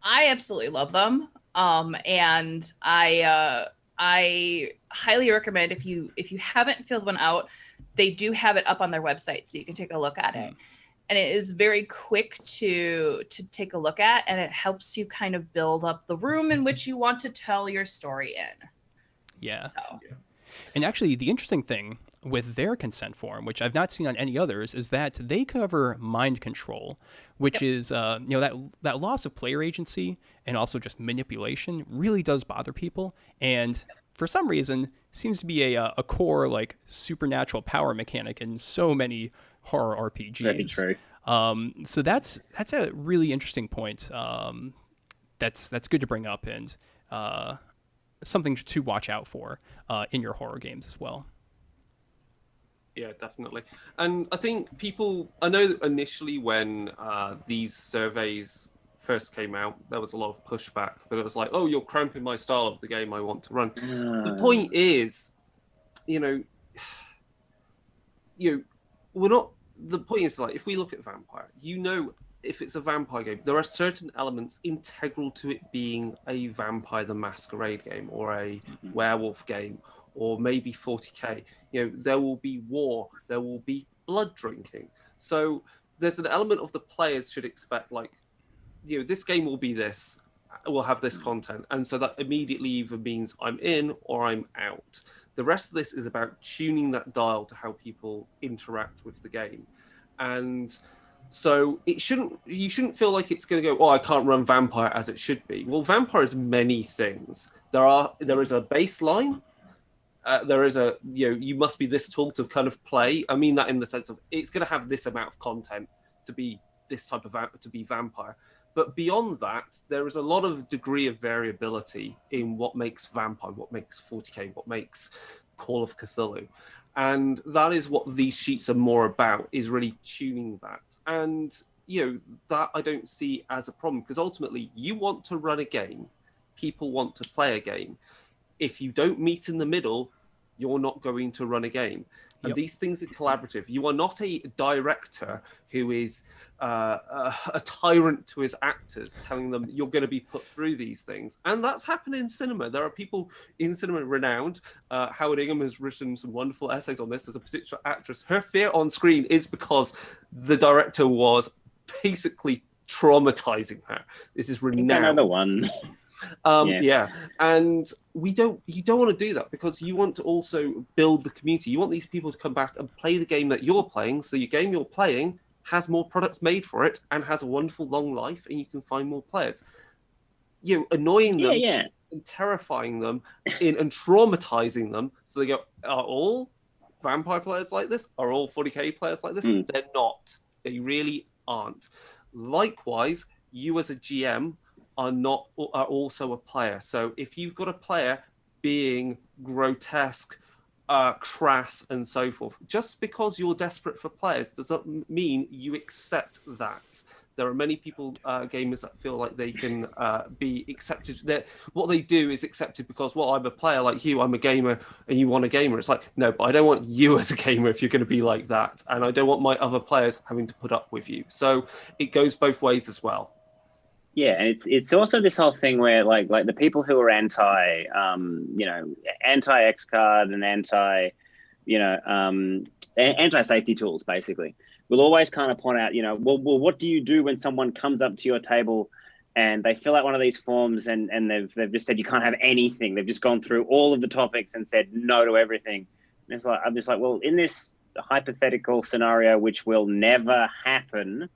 I absolutely love them, and I highly recommend if you haven't filled one out, they do have it up on their website, so you can take a look at it. And it is very quick to take a look at, and it helps you kind of build up the room in which you want to tell your story in. Yeah. So. And actually, the interesting thing with their consent form, which I've not seen on any others, is that they cover mind control, which is that loss of player agency and also just manipulation really does bother people, and for some reason seems to be a core like supernatural power mechanic in so many horror RPGs. Very true. So that's a really interesting point. That's good to bring up, and something to watch out for in your horror games as well. Yeah, definitely. And I think I know that initially when these surveys first came out, there was a lot of pushback, but it was like, oh, you're cramping my style of the game I want to run. The point is, the point is, like, if we look at Vampire, if it's a vampire game, there are certain elements integral to it being a Vampire the Masquerade game or a werewolf game or maybe 40k. There will be war, there will be blood drinking. So there's an element of the players should expect, like, this game will be this, will have this content, and so that immediately either means I'm in or I'm out. The rest of this is about tuning that dial to how people interact with the game, and so you shouldn't feel like it's going to go, oh, I can't run Vampire as it should be. Well, Vampire is many things. There is a baseline. There is you must be this tall to kind of play. I mean that in the sense of it's going to have this amount of content to be this type of to be Vampire. But beyond that, there is a lot of degree of variability in what makes Vampire, what makes 40k, what makes Call of Cthulhu. And that is what these sheets are more about, is really tuning that. And, that I don't see as a problem, because ultimately you want to run a game, people want to play a game. If you don't meet in the middle, you're not going to run a game. And these things are collaborative. You are not a director who is a tyrant to his actors, telling them you're going to be put through these things. And that's happened in cinema. There are people in cinema renowned. Howard Ingham has written some wonderful essays on this. There's a particular actress. Her fear on screen is because the director was basically traumatizing her. This is renowned. Another one. And you don't want to do that, because you want to also build the community. You want these people to come back and play the game that you're playing, so your game you're playing has more products made for it and has a wonderful long life, and you can find more players. Annoying them and terrifying them and traumatizing them, so they go, are all Vampire players like this? Are all 40k players like this? They're not. They really aren't. Likewise, you as a GM are also a player. So if you've got a player being grotesque, crass, and so forth, just because you're desperate for players doesn't mean you accept that. There are many people, gamers, that feel like they can be accepted. What they do is accepted because, well, I'm a player like you, I'm a gamer, and you want a gamer. It's like, no, but I don't want you as a gamer if you're going to be like that. And I don't want my other players having to put up with you. So it goes both ways as well. Yeah, and it's also this whole thing where like the people who are anti X card and anti safety tools basically will always kind of point out, well, what do you do when someone comes up to your table and they fill out one of these forms and they've just said you can't have anything. They've just gone through all of the topics and said no to everything. And it's like, I'm just like, well, in this hypothetical scenario, which will never happen,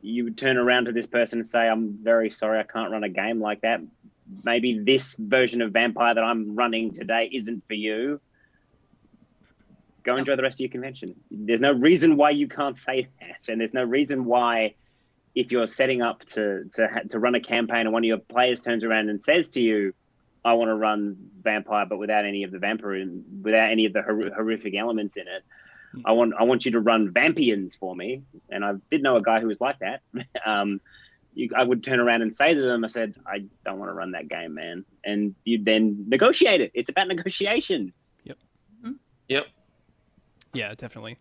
you would turn around to this person and say, I'm very sorry, I can't run a game like that. Maybe this version of Vampire that I'm running today isn't for you. Go enjoy the rest of your convention. There's no reason why you can't say that. And there's no reason why, if you're setting up to run a campaign and one of your players turns around and says to you, I want to run Vampire, but without any of the without any of the horrific elements in it. I want you to run Vampians for me. And I did know a guy who was like that. I would turn around and say to them, I said, I don't want to run that game, man. And you then negotiate it. It's about negotiation. Yep. Mm-hmm. Yep. Yeah, definitely.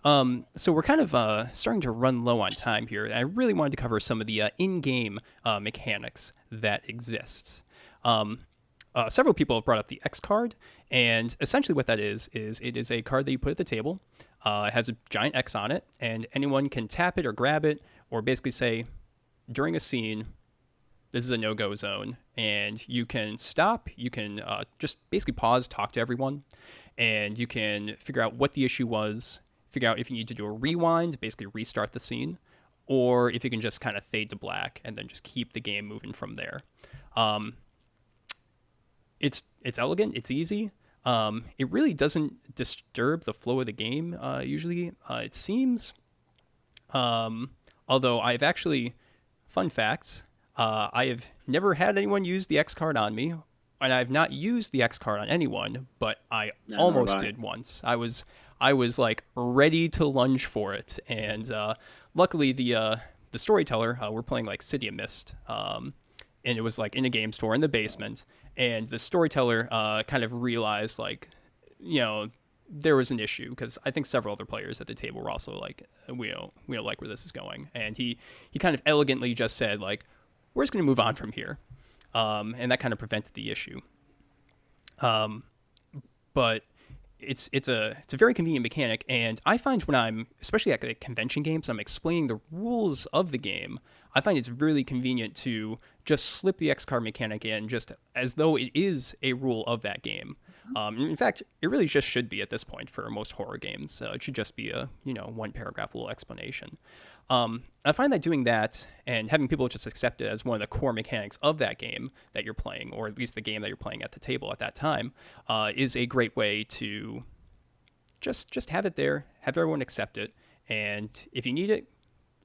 So we're kind of starting to run low on time here. And I really wanted to cover some of the in-game mechanics that exist. Several people have brought up the X card, and essentially what that is it is a card that you put at the table. It has a giant X on it, and anyone can tap it or grab it, or basically say, during a scene, this is a no-go zone, and you can stop, you can just basically pause, talk to everyone, and you can figure out what the issue was, figure out if you need to do a rewind, basically restart the scene, or if you can just kind of fade to black and then just keep the game moving from there. It's elegant, it's easy. It really doesn't disturb the flow of the game, usually, it seems. Although I've actually, fun facts, I have never had anyone use the X card on me, and I've not used the X card on anyone, but I almost did once. I was like ready to lunge for it, and luckily the storyteller, we're playing like City of Mist, and it was like in a game store in the basement. And the storyteller kind of realized, like, there was an issue, because I think several other players at the table were also like, we don't like where this is going. And he kind of elegantly just said, like, we're just going to move on from here. And that kind of prevented the issue. But it's a very convenient mechanic, and I find when I'm, especially at the convention games, I'm explaining the rules of the game, I find it's really convenient to just slip the X card mechanic in just as though it is a rule of that game. In fact, it really just should be at this point for most horror games. It should just be a, one paragraph little explanation. I find that doing that and having people just accept it as one of the core mechanics of that game that you're playing, or at least the game that you're playing at the table at that time, is a great way to just have it there, have everyone accept it, and if you need it,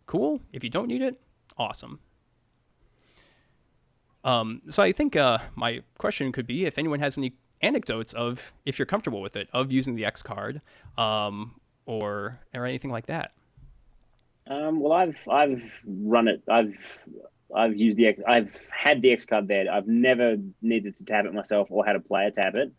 cool. If you don't need it, awesome. So I think my question could be if anyone has any anecdotes of, if you're comfortable with it, of using the X card, or anything like that. Well, I've run it. I've used the X. I've had the X card there. I've never needed to tab it myself or had a player tab it.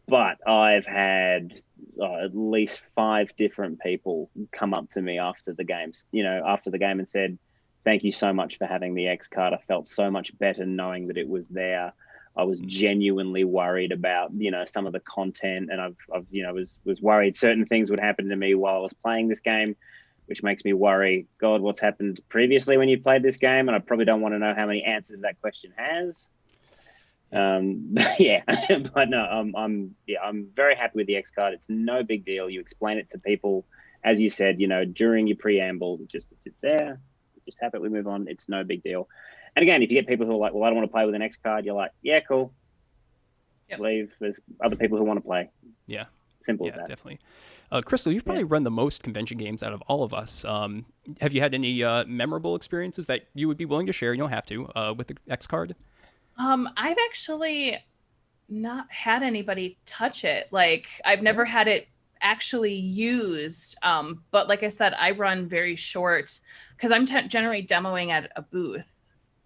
But I've had at least 5 different people come up to me after the games, after the game and said, "Thank you so much for having the X card. I felt so much better knowing that it was there. I was genuinely worried about, some of the content, and I've was worried certain things would happen to me while I was playing this game, which makes me worry, God, what's happened previously when you played this game? And I probably don't want to know how many answers that question has." Yeah, but no, I'm very happy with the X card. It's no big deal. You explain it to people, as you said, during your preamble, it's there. Just have it. We move on. It's no big deal. And again, if you get people who are like, "Well, I don't want to play with an X card," you're like, "Yeah, cool. Yep. Leave. There's other people who want to play." Yeah. Simple as that. Definitely. Crystal, you've probably run the most convention games out of all of us. Have you had any memorable experiences that you would be willing to share? You don't have to, with the X card. I've actually not had anybody touch it. Like, I've never had it actually used. But like I said, I run very short because I'm generally demoing at a booth,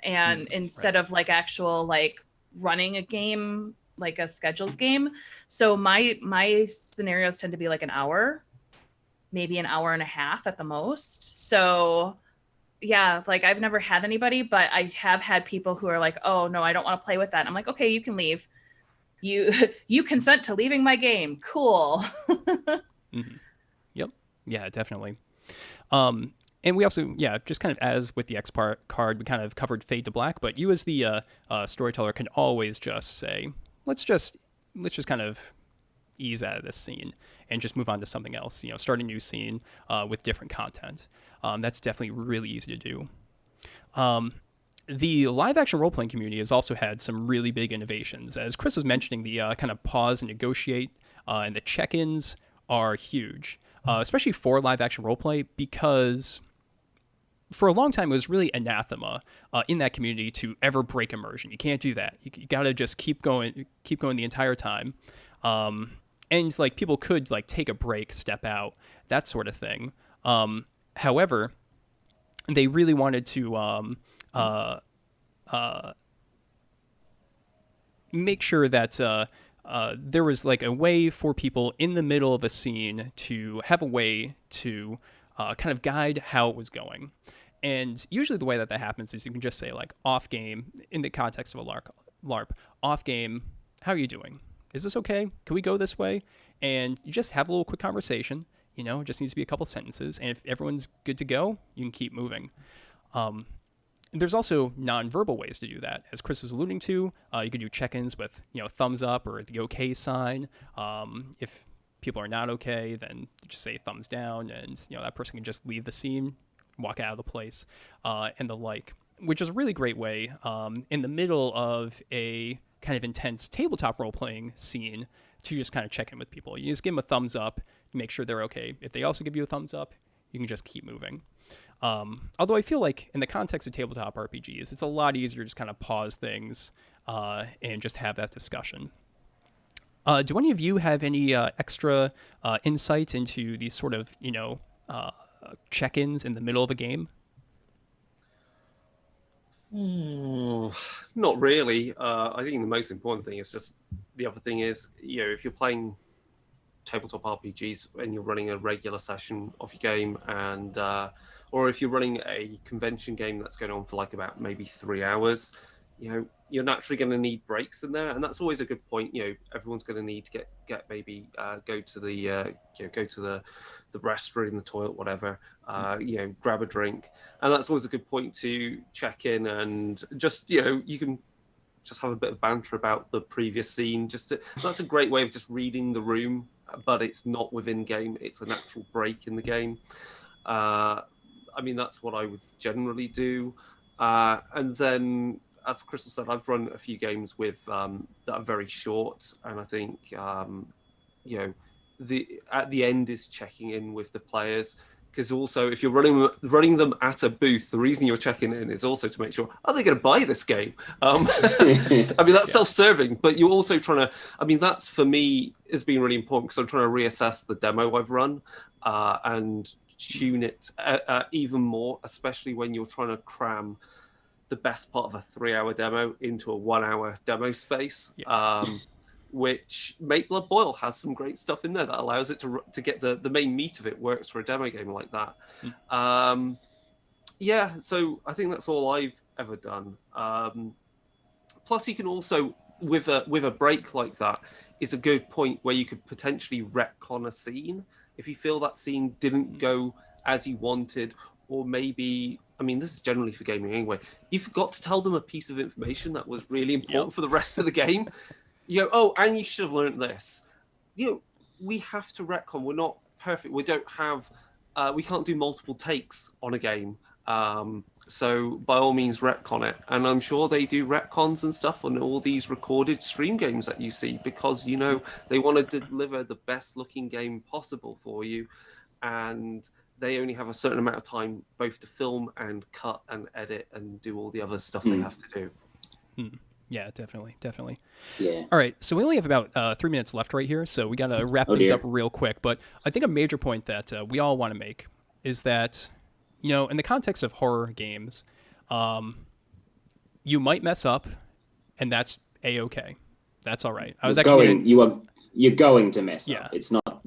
and instead of like actual like running a game, like a scheduled game. So my scenarios tend to be like an hour, maybe an hour and a half at the most. So yeah, like I've never had anybody, but I have had people who are like, "Oh no, I don't want to play with that." And I'm like, "Okay, you can leave. You consent to leaving my game. Cool." Yep. Yeah, definitely. And we also, just kind of as with the X card, we kind of covered Fade to Black, but you as the storyteller can always just say, let's just kind of ease out of this scene and just move on to something else, start a new scene with different content. That's definitely really easy to do. The live action role-playing community has also had some really big innovations. As Chris was mentioning, the kind of pause and negotiate and the check-ins are huge, especially for live action roleplay, because for a long time it was really anathema in that community to ever break immersion. You can't do that. You got to just keep going the entire time. And like people could like take a break, step out, that sort of thing. However, they really wanted to make sure that there was like a way for people in the middle of a scene to have a way to kind of guide how it was going. And usually the way that happens is you can just say like off game, in the context of a LARP, off game, how are you doing? Is this okay? Can we go this way? And you just have a little quick conversation. It just needs to be a couple sentences. And if everyone's good to go, you can keep moving. There's also nonverbal ways to do that. As Chris was alluding to, you could do check-ins with, thumbs up or the okay sign. If people are not okay, then just say thumbs down, and, that person can just leave the scene, walk out of the place, and the like, which is a really great way in the middle of a kind of intense tabletop role-playing scene to just kind of check in with people. You just give them a thumbs up, make sure they're okay. If they also give you a thumbs up, you can just keep moving. Although I feel like in the context of tabletop RPGs, it's a lot easier to just kind of pause things and just have that discussion. Do any of you have any extra insights into these sort of, check-ins in the middle of a game? Not really. I think the most important thing is just the other thing is, if you're playing tabletop RPGs and you're running a regular session of your game, and or if you're running a convention game that's going on for like about maybe 3 hours, you're naturally going to need breaks in there, and that's always a good point. Everyone's going to need to get maybe go to the go to the restroom, the toilet, whatever. Grab a drink, and that's always a good point to check in and just you can just have a bit of banter about the previous scene. That's a great way of just reading the room, but it's not within game. It's a natural break in the game. That's what I would generally do, and then, as Crystal said, I've run a few games with that are very short, and I think at the end is checking in with the players, because also if you're running them at a booth, the reason you're checking in is also to make sure, are they going to buy this game? That's self-serving, but you're also trying to. That's for me has been really important, because I'm trying to reassess the demo I've run and tune it even more, especially when you're trying to cram the best part of a 3-hour demo into a 1-hour demo space, which Make Blood Boil has some great stuff in there that allows it to get the main meat of it works for a demo game like that. So I think that's all I've ever done. Plus, you can also, with a break like that, is a good point where you could potentially retcon a scene if you feel that scene didn't go as you wanted, or maybe, this is generally for gaming anyway, you forgot to tell them a piece of information that was really important for the rest of the game. And you should have learned this. We have to retcon. We're not perfect. We don't have, we can't do multiple takes on a game. So by all means, retcon it. And I'm sure they do retcons and stuff on all these recorded stream games that you see, because, they want to deliver the best looking game possible for you. And they only have a certain amount of time both to film and cut and edit and do all the other stuff they have to do. Yeah, definitely. Yeah. All right, so we only have about 3 minutes left right here, so we got to wrap things up real quick. But I think a major point that we all want to make is that, in the context of horror games, you might mess up, and that's a-okay. That's all right. You're going to mess up. It's not.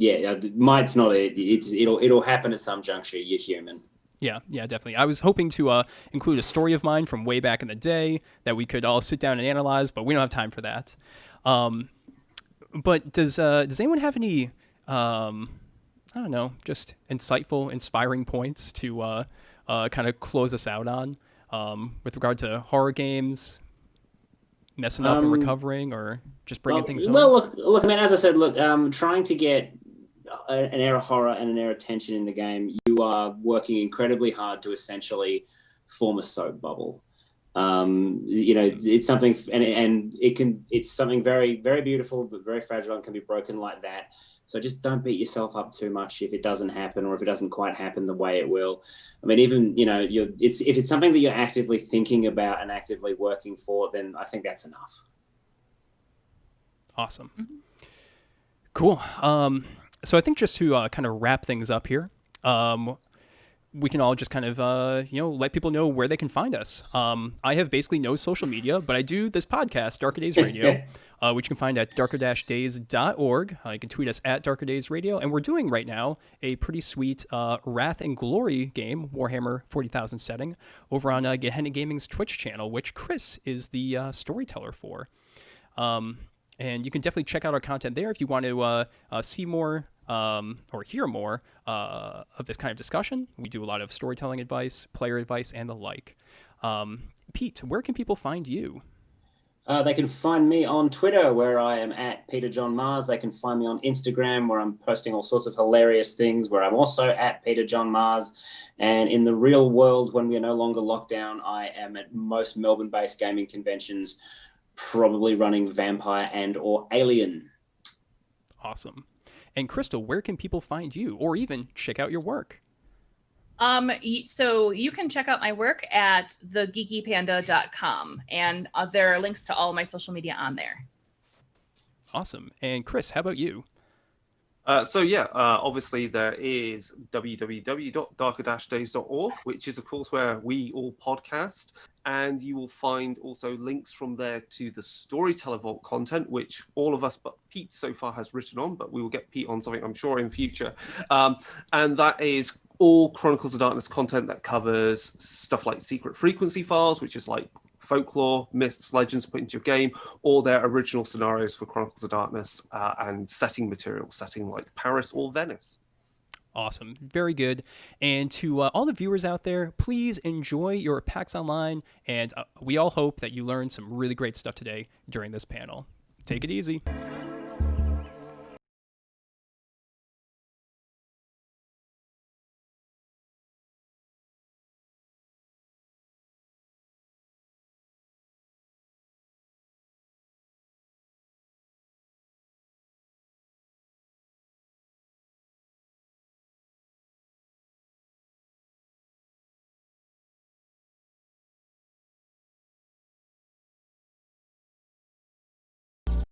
Might's not. It'll happen at some juncture. You're human. Yeah, definitely. I was hoping to include a story of mine from way back in the day that we could all sit down and analyze, but we don't have time for that. But does anyone have any, just insightful, inspiring points to kind of close us out on with regard to horror games, messing up and recovering, or just bringing things home? Well, look. As I said, trying to get an air of horror and an air of tension in the game, you are working incredibly hard to essentially form a soap bubble. It's something, and it's something very, very beautiful, but very fragile and can be broken like that. So just don't beat yourself up too much if it doesn't happen, or if it doesn't quite happen the way it will. If it's something that you're actively thinking about and actively working for, then I think that's enough. Awesome. Cool. So I think just to kind of wrap things up here, we can all just kind of, let people know where they can find us. I have basically no social media, but I do this podcast, Darker Days Radio, which you can find at darker-days.org. You can tweet us at Darker Days Radio. And we're doing right now a pretty sweet Wrath and Glory game, Warhammer 40,000 setting, over on Gehenna Gaming's Twitch channel, which Chris is the storyteller for. And you can definitely check out our content there if you want to see more or hear more of this kind of discussion. We do a lot of storytelling advice, player advice, and the like. Pete, where can people find you? They can find me on Twitter, where I am at Peter John Mars. They can find me on Instagram, where I'm posting all sorts of hilarious things, where I'm also at Peter John Mars. And in the real world, when we are no longer locked down, I am at most Melbourne-based gaming conventions, probably running Vampire and or Alien. Awesome. And Crystal, where can people find you, or even check out your work? So you can check out my work at thegeekypanda.com, and there are links to all my social media on there. Awesome. And Chris, how about you? Obviously there is www.darker-days.org, which is, of course, where we all podcast. And you will find also links from there to the Storyteller Vault content, which all of us but Pete so far has written on, but we will get Pete on something, I'm sure, in future. And that is all Chronicles of Darkness content that covers stuff like secret frequency files, which is like folklore, myths, legends put into your game, or their original scenarios for Chronicles of Darkness, and setting material, setting like Paris or Venice. Awesome. Very good. And to all the viewers out there, please enjoy your PAX Online, and we all hope that you learned some really great stuff today during this panel. Take it easy.